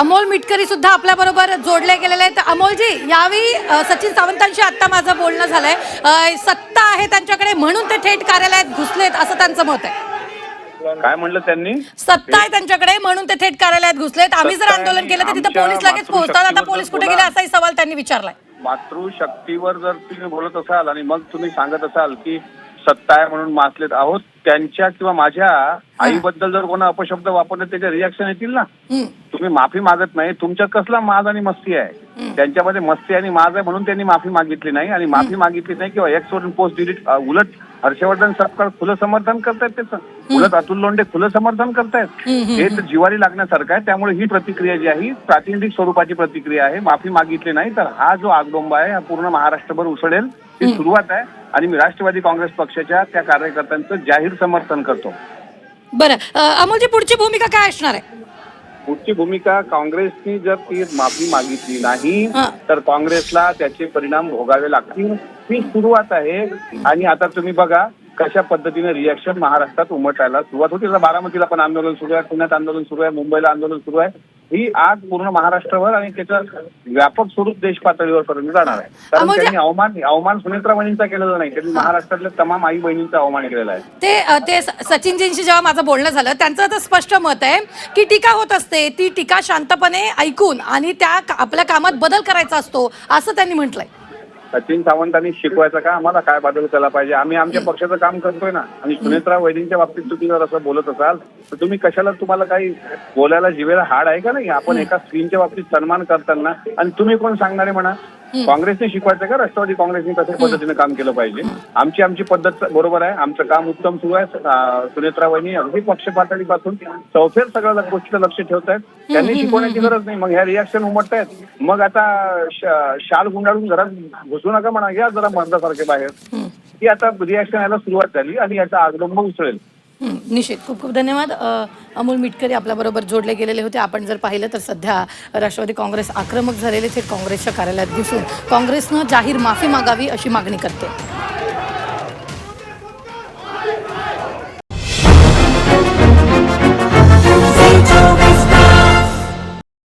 अमोल मिटकरी सुद्धा आपल्या बरोबर जोडले गेलेले आहेत. अमोलजी, यावेळी सचिन सावंतांशी आता माझं बोलणं झालंय. सत्ता आहे त्यांच्याकडे म्हणून ते थेट कार्यालयात घुसलेत असं त्यांचं मत आहे. काय म्हणलं त्यांनी? सत्ता आहे त्यांच्याकडे म्हणून ते थेट कार्यालयात घुसलेत. आम्ही जर आंदोलन केलं तर तिथे पोलीस लगेच पोहोचतात. आता पोलीस कुठे गेले असाही सवाल त्यांनी विचारलाय. मातृशक्तीवर जर तुम्ही बोलत असाल आणि मग तुम्ही सांगत असाल की सत्ता आहे म्हणून मासलेत आहोत, त्यांच्या किंवा माझ्या आईबद्दल जर कोणा अपशब्द वापरले त्याचे रिॲक्शन येतील ना. तुम्ही माफी मागत नाही, तुमच्यात कसला माज आणि मस्ती आहे? त्यांच्यामध्ये मस्ती आणि माज आहे म्हणून त्यांनी माफी मागितली नाही. आणि माफी मागितली नाही किंवा एक्स वरून पोस्ट डिलीट, उलट हर्षवर्धन सपकाळ खुलं समर्थन करतायत त्याचं, उलट अतुल लोंढे खुलं समर्थन करतायत. हे तर जिवारी लागण्यासारखं आहे. त्यामुळे ही प्रतिक्रिया जी आहे प्रातिनिधिक स्वरूपाची प्रतिक्रिया आहे. माफी मागितली नाही तर हा जो आगडोंबा आहे हा पूर्ण महाराष्ट्रभर उसळेल, ही सुरुवात आहे. आणि मी राष्ट्रवादी काँग्रेस पक्षाच्या त्या कार्यकर्त्यांचं जाहीर समर्थन करतो. बरं, अमोलजी, पुढची भूमिका काय असणार आहे? पुढची भूमिका, काँग्रेसनी जर ती माफी मागितली नाही तर काँग्रेसला त्याचे परिणाम भोगावे लागतील, ही सुरुवात आहे. आणि आता तुम्ही बघा कशा पद्धतीने रिॲक्शन महाराष्ट्रात उमटायला सुरुवात होती. बारामतीला पण आंदोलन सुरू आहे, पुण्यात आंदोलन सुरू आहे, मुंबईला आंदोलन सुरू आहे. ही आग पूर्ण महाराष्ट्रावर आणि त्याचं व्यापक स्वरूप देश पातळीवर पर्यंत जाणार आहे. कारण त्यांनी अवमान सुनेत्रा वहिनींचा केलेला नाही, त्यांनी महाराष्ट्रातल्या तमाम आई बहिणींचा अवमान केलेला आहे. ते सचिनजींशी जेव्हा माझं बोलणं झालं त्यांचं तर स्पष्ट मत आहे की टीका होत असते, ती टीका शांतपणे ऐकून आणि त्या आपल्या कामात बदल करायचा असतो असं त्यांनी म्हटलंय. सचिन सावंतांनी शिकवायचं का आम्हाला काय बदल केला पाहिजे? आम्ही आमच्या पक्षाचं काम करतोय ना. आणि सुनेत्रा वहिनींच्या बाबतीत तुम्ही जर असं बोलत असाल तर तुम्ही कशाला, तुम्हाला काही बोलायला जिवेला हाड आहे का नाही? आपण एका स्त्रीच्या बाबतीत सन्मान करताना आणि तुम्ही कोण सांगणारे म्हणा? काँग्रेसने शिकवायचं का राष्ट्रवादी काँग्रेसने कशा पद्धतीने काम केलं पाहिजे? आमची पद्धत बरोबर आहे, आमचं काम उत्तम सुरू आहे. सुनेत्रा वहिनी अगदी पक्ष पातळीपासून चौफेर सगळ्या गोष्टीला लक्ष ठेवत आहेत. त्यांनी शिकवण्याची गरज नाही. मग ह्या रिॲक्शन उमटतायत. मग आता शाल गुंडाळून घरात घुसू नका म्हणा, या जरा मर्दासारखे बाहेर. ही आता रिॲक्शन यायला सुरुवात झाली आणि याचा आगडोंब उसळेल. निश्चित. खूप खूप धन्यवाद. अमोल मिटकरी आपल्याबरोबर जोडले गेलेले होते. आपण जर पाहिलं तर सध्या राष्ट्रवादी काँग्रेस आक्रमक झालेले ते काँग्रेसच्या कार्यालयात घुसून काँग्रेसनं जाहीर माफी मागावी अशी मागणी करते.